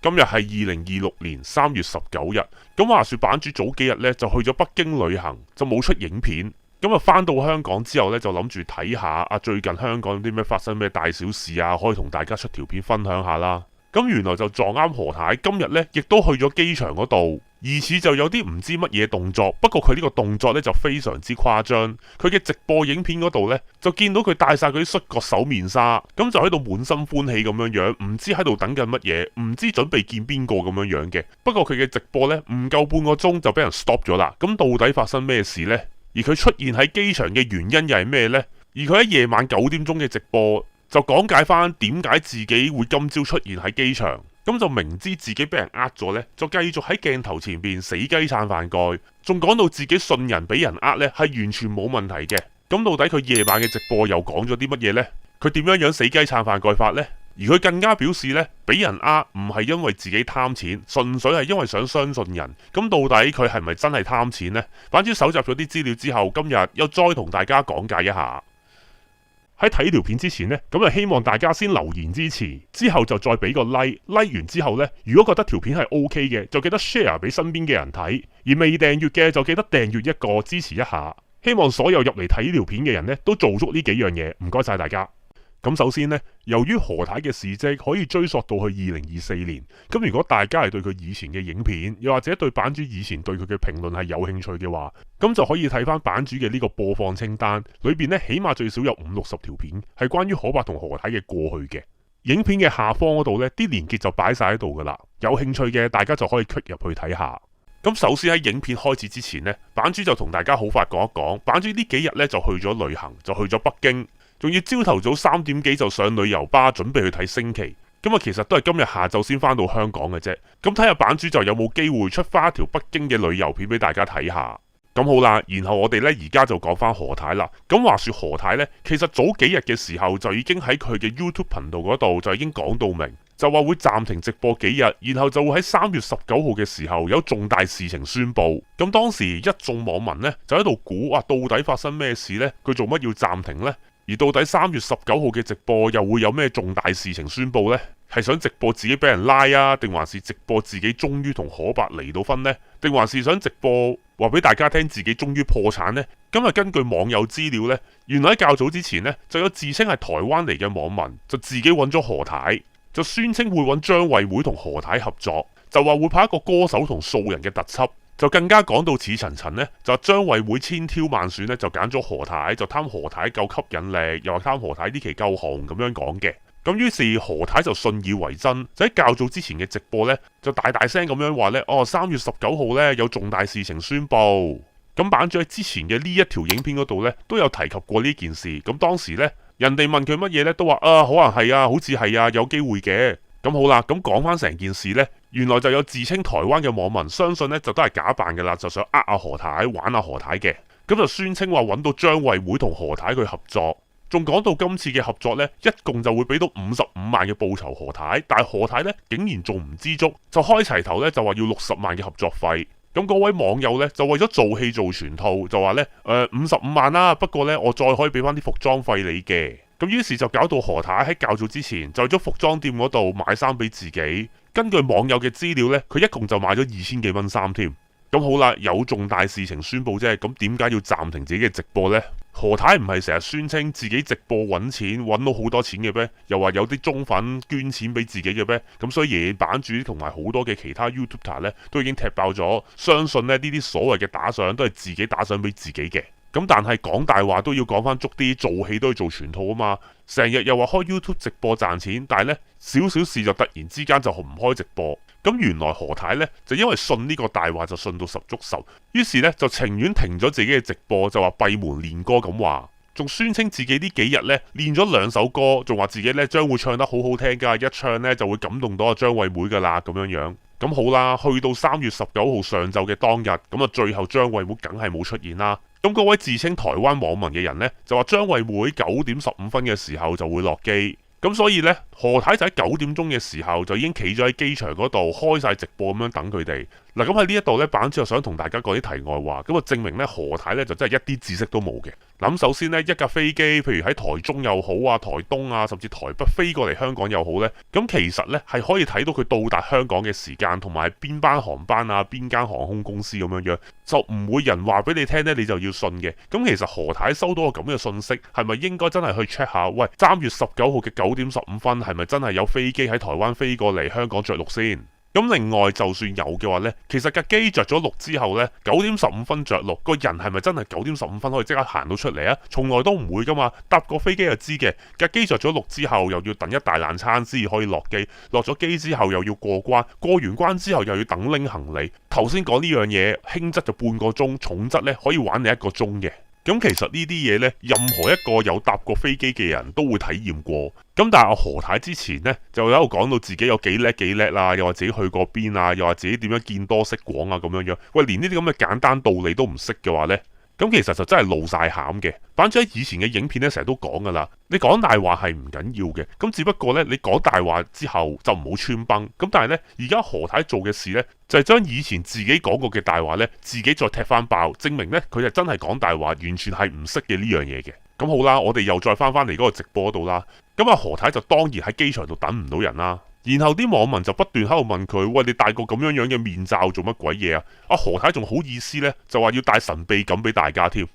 今日係2026年3月19日。咁話說版主早幾日呢就去咗北京旅行，就冇出影片。咁啊翻到香港之後呢，就諗住睇下最近香港有啲咩發生咩大小事啊，可以同大家出條片分享下啦。咁原來就撞啱何太今日呢亦都去咗機場嗰度，疑似就有啲唔知乜嘢動作，不過佢呢個動作呢就非常之誇張。佢嘅直播影片嗰度呢，就見到佢戴晒嗰啲摔角手面紗，咁就喺度滿心歡喜咁樣樣，唔知喺度等緊乜嘢，唔知準備見邊個咁樣樣嘅。不過佢嘅直播呢，唔夠半個鐘就俾人 stop 咗啦。咁到底發生咩事呢？而佢出現喺機場嘅原因又係咩呢？而佢喺夜晚9點鐘嘅直播就講解翻點解自己會今朝出現喺機場，咁就明知自己俾人呃咗呢，就繼續喺鏡頭前邊死雞撐飯蓋，仲講到自己信人俾人呃呢係完全冇問題嘅。咁到底佢夜晚嘅直播又講咗啲乜嘢呢？佢點樣死雞撐飯蓋法呢？而佢更加表示呢，俾人呃唔係因為自己貪錢，純粹係因為想相信人。咁到底佢係咪真係貪錢呢？版主搜集咗啲資料之後，今日又再同大家講解一下。喺睇條片之前呢，咁就希望大家先留言支持，之後就再俾個 like 完之後呢，如果覺得條片係 OK 嘅，就記得 share 俾身邊嘅人睇，而未訂閱嘅就記得訂閱一個支持一下。希望所有入嚟睇呢條片嘅人呢，都做足呢幾樣嘢，唔該晒大家。咁首先呢，由於何太嘅事蹟可以追溯到去2024年，咁如果大家係對佢以前嘅影片，又或者對版主以前對佢嘅評論係有興趣嘅話，咁就可以睇翻版主嘅呢個播放清單，裏邊呢起碼最少有50-60條片係關於可伯同何太嘅過去嘅。影片嘅下方嗰度呢，啲連結就擺晒喺度噶啦，有興趣嘅大家就可以 click 入去睇下。咁首先喺影片開始之前呢，版主就同大家好快講一講，版主呢幾日呢就去咗旅行，就去咗北京。仲要朝頭早3點幾就上旅遊巴準備去睇升旗，咁啊其實都係今日下晝先翻到香港嘅啫。咁睇下版主就有冇機會出翻一條北京嘅旅遊片俾大家睇下。咁好啦，然後我哋呢而家就講翻何太啦。咁話說何太呢，其實早幾日嘅時候就已經喺佢嘅 YouTube 頻道嗰度就已經講到明，就話會暫停直播幾日，然後就會喺3月19號嘅時候有重大事情宣布。咁當時一眾網民呢，就喺度估到底發生咩事呢？佢做乜要暫停呢？而到底3月19號嘅直播又會有咩重大事情宣布呢？係想直播自己俾人拉啊，定還是直播自己終於同可伯離到婚呢？定還是想直播話俾大家聽自己終於破產呢？咁啊，根據網友資料呢，原來喺較早之前呢，就有自稱係台灣嚟嘅網民就自己揾咗何太，就宣稱會揾張惠妹同何太合作，就話會拍一個歌手同素人嘅特輯。就更加講到似層層呢，就張惠妹千挑萬選呢，就揀咗何太，就貪何太夠吸引力，又話貪何太呢期夠紅咁樣講嘅。咁於是何太就信以為真，就喺較早之前嘅直播呢，就大大聲咁樣話呢：「3月19號呢，有重大事情宣布。」咁版主喺之前嘅呢一條影片嗰度呢，都有提及過呢件事。咁當時呢，人哋問佢乜嘢呢，都話可能係啊，好似係啊，有機會嘅。咁好啦，咁講翻成件事呢，原來就有自稱台灣嘅網民相信呢，就都係假扮嘅啦，就想何太玩何太嘅，咁就宣稱話揾到張惠妹同何太去合作，仲講到今次嘅合作呢，一共就會俾到55萬嘅報酬何太，但係何太呢，竟然仲唔知足，就開齊頭呢，就話要60萬嘅合作費。咁嗰位網友呢，就為咗做戲做全套，就話呢55萬啦，不過呢，我再可以俾翻啲服裝費你嘅。咁於是就搞到何太喺較早之前就去咗服裝店嗰度買衫俾自己。根據網友嘅資料呢，佢一共就買咗2000幾蚊衫添。咁好啦，有重大事情宣布啫，咁點解要暫停自己嘅直播呢？何太唔係成日宣稱自己直播揾錢揾到好多錢嘅咩？又話有啲忠粉捐錢俾自己嘅咩？咁所以版主同埋好多嘅其他 YouTuber 呢，都已經踢爆咗，相信呢啲所謂嘅打賞都係自己打賞俾自己嘅。咁但係講大話都要講翻足啲，做戲都要做全套啊嘛！成日又話開 YouTube 直播賺錢，但係呢，少少事就突然之間就唔開直播。咁原來何太呢，就因為信呢個大話就信到十足十，於是呢，就情願停咗自己嘅直播，就話閉門練歌咁話，仲宣稱自己呢幾日呢練咗2首歌，仲話自己呢將會唱得好好聽噶，一唱呢就會感動到阿張惠妹噶啦咁樣樣。咁好啦，去到3月19號上晝嘅當日，咁啊最後張惠妹梗係冇出現啦。咁嗰位自稱台灣網民嘅人呢，就話張惠妹9點15分嘅時候就會落機，咁所以呢，何太就喺9點鐘嘅時候就已經企咗喺機場嗰度開晒直播咁樣等佢哋。嗱，咁喺呢一度呢，版主又想同大家講啲題外話，咁啊證明呢，何太呢就真係一啲知識都冇嘅。嗱，咁首先呢，一架飛機，譬如喺台中又好啊、台東啊，甚至台北飛過嚟香港又好呢，咁其實呢係可以睇到佢到達香港嘅時間，同埋邊班航班啊、邊間航空公司咁樣樣，就唔會人話俾你聽呢，你就要信嘅。咁其實何太收到個咁嘅信息，係咪應該真係去 check 下？喂，3月19號嘅9點15分係咪真係有飛機喺台灣飛過嚟香港着陸先？咁另外就算有嘅話呢，其實架機着咗陸之後呢，9點15分着陸，個人係咪真係9點15分可以即刻行到出嚟啊？從來都唔會噶嘛，搭個飛機就知嘅。架機着咗陸之後，又要等一大爛餐先至可以落機，落咗機之後又要過關，過完關之後又要等拎行李。頭先講呢樣嘢，輕則就半個鐘，重則呢可以玩你1個鐘嘅。咁其實呢啲嘢呢，任何一個有搭過飛機嘅人都會體驗過。咁但係阿何太之前呢，就喺度講到自己有幾叻啦，又話自己去過邊啊，又話自己點樣見多識廣啊咁樣樣。喂，連呢啲咁嘅簡單道理都唔識嘅話呢，咁其實就真係露晒餡嘅。版主喺以前嘅影片咧，成日都講噶啦，你講大話係唔緊要嘅，咁只不過咧，你講大話之後就唔好穿崩。咁但係咧，而家何太做嘅事咧，就係將以前自己講過嘅大話咧，自己再踢翻爆，證明咧佢係真係講大話，完全係唔識嘅呢樣嘢嘅。咁好啦，我哋又再翻嚟嗰個直播度啦。咁啊，何太就當然喺機場度等唔到人啦。然後啲網民就不斷喺度問佢：喂，你戴個咁樣樣嘅面罩做乜鬼嘢啊？阿何太仲好意思呢，就話要帶神秘感俾大家添。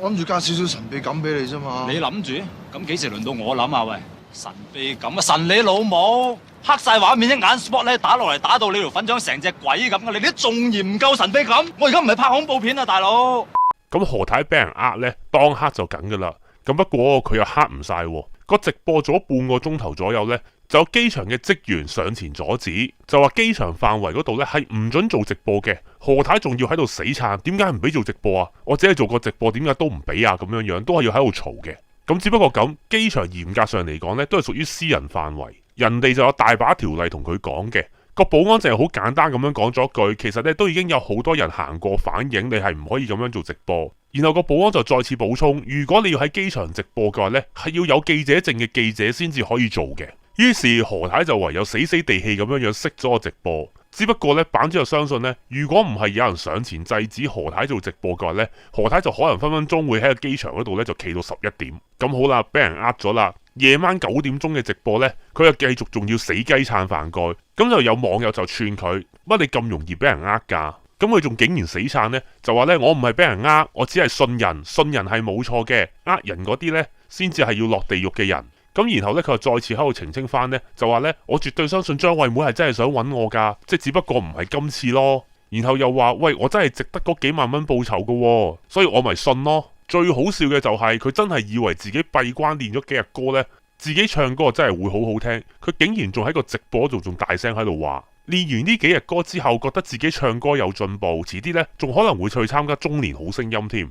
我諗住加少少神秘感俾你啫嘛。你諗住？咁幾時輪到我諗啊？喂，神秘感啊！神你老母，黑晒畫面，一眼 spot 咧打落嚟，打到你條粉腸成隻鬼咁嘅，你都仲嫌唔夠神秘感？我而家唔係拍恐怖片啊，大佬。咁何太俾人呢，當黑就梗噶啦。咁不過佢又黑唔晒，個直播咗半個鐘頭左右呢，就有機場嘅職員上前阻止，就話機場範圍嗰度呢係唔准做直播嘅。何太仲要喺度死撐，點解唔俾做直播啊？我只係做個直播，點解都唔俾啊？咁樣樣都係要喺度嘈嘅。咁只不過咁，機場嚴格上嚟講呢，都係屬於私人範圍，人哋就有大把條例同佢講嘅。個保安淨係好簡單咁樣講咗句，其實咧都已經有好多人行過反映，你係唔可以咁樣做直播。然後個保安就再次補充，如果你要喺機場直播嘅話呢，係要有記者證嘅記者先至可以做嘅。於是何太就唯有死死地氣咁樣熄咗個直播。只不過呢，版主就相信呢，如果唔係有人上前制止何太做直播嘅話呢，何太就可能分分鐘會喺個機場嗰度呢就企到11點。咁好啦，俾人呃咗啦。夜晚9點鐘嘅直播呢，佢又繼續仲要死雞撐飯蓋。咁就有網友就串佢：乜你咁容易俾人呃㗎？咁佢仲竟然死撐呢，就話呢：我唔係俾人呃，我只係信人，信人係冇錯嘅，呃人嗰啲呢，先至係要落地獄嘅人。咁然後呢，佢又再次喺度澄清翻呢，就話呢：我絕對相信張惠妹係真係想揾我㗎，即只不過唔係今次咯。然後又話：喂，我真係值得嗰幾萬蚊報酬㗎喎，所以我咪信咯。最好笑嘅就係佢真係以為自己閉關練咗幾日歌呢，自己唱歌真係會好好聽。佢竟然仲喺個直播度仲大聲喺度話，練完呢幾日歌之後，覺得自己唱歌有進步，遲啲呢仲可能會去參加中年好聲音添。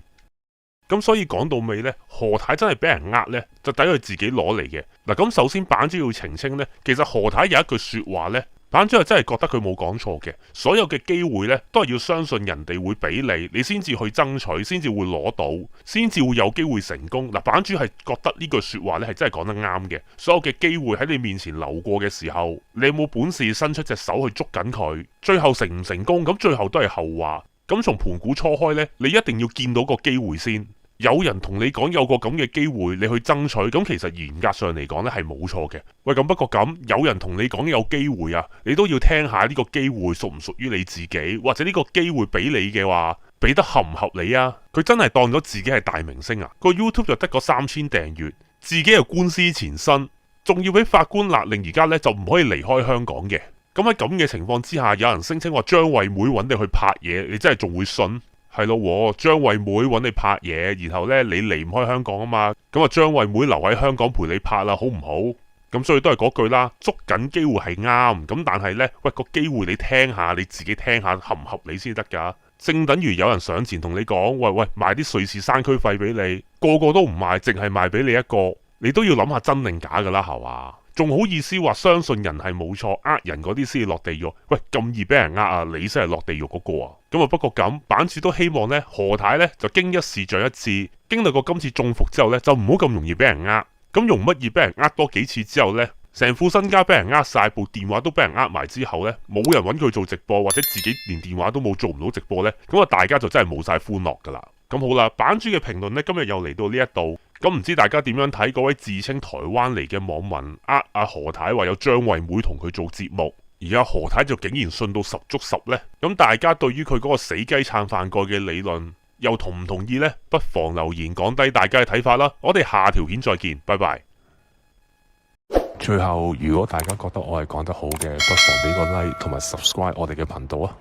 咁所以講到尾呢，何太真係俾人呃呢，就抵佢自己攞嚟嘅。嗱，咁首先版主要澄清呢，其實何太有一句說話呢，版主係真係覺得佢冇講錯嘅。所有嘅機會呢，都係要相信人哋會俾你，你先至去爭取，先至會攞到，先至會有機會成功。嗱，版主係覺得呢句說話呢係真係講得啱嘅。所有嘅機會喺你面前流過嘅時候，你有冇本事伸出隻手去捉緊佢？最後成唔成功，咁最後都係後話。咁從盤古初開呢，你一定要見到個機會先。有人同你講有個咁嘅機會，你去爭取，咁其實嚴格上嚟講呢係冇錯嘅。喂，咁不過咁，有人同你講有機會啊，你都要聽下呢個機會屬唔屬於你自己，或者呢個機會俾你嘅話，俾得合唔合理啊？佢真係當咗自己係大明星啊？個 YouTube 就得個3000訂閱，自己又官司纏身，仲要俾法官勒令而家呢就唔可以離開香港嘅。咁喺咁嘅情況之下，有人聲稱話張惠妹揾你去拍嘢，你真係仲會信？係咯，張惠妹揾你拍嘢，然後呢，你離唔開香港啊嘛，咁啊張惠妹留喺香港陪你拍啦，好唔好？咁所以都係嗰句啦，捉緊機會係啱，咁但係呢，喂，個機會你聽下，你自己聽下合唔合理先得噶。正等於有人上前同你講，喂，賣啲瑞士山區費俾你，個個都唔賣，淨係賣俾你一個，你都要諗下真定假噶啦，係嘛？仲好意思話相信人係冇錯，呃人嗰啲先至落地獄。喂，咁易俾人呃啊，你先係落地獄嗰個啊。咁啊，不過咁版主都希望呢，何太呢就經一事長一智，經歷過今次中伏之後呢，就唔好咁容易俾人呃。咁容乜易俾人呃多幾次之後呢，成副身家俾人呃晒，部電話都俾人呃埋之後呢，冇人揾佢做直播，或者自己連電話都冇，做唔到直播呢。咁啊大家就真係冇晒歡樂噶啦。咁好啦，版主嘅評論呢，今日又嚟到呢一度，咁唔知大家點樣睇嗰位自稱台灣嚟嘅網民阿何太話有張惠妹同佢做節目，而家何太就竟然信到十足十呢？咁大家對於佢嗰個死雞撐飯蓋嘅理論又同唔同意呢？不妨留言講低大家嘅睇法啦。我哋下條片再見，拜拜。最後，如果大家覺得我係講得好嘅，不妨俾個 like 同埋 subscribe 我哋嘅頻道啊！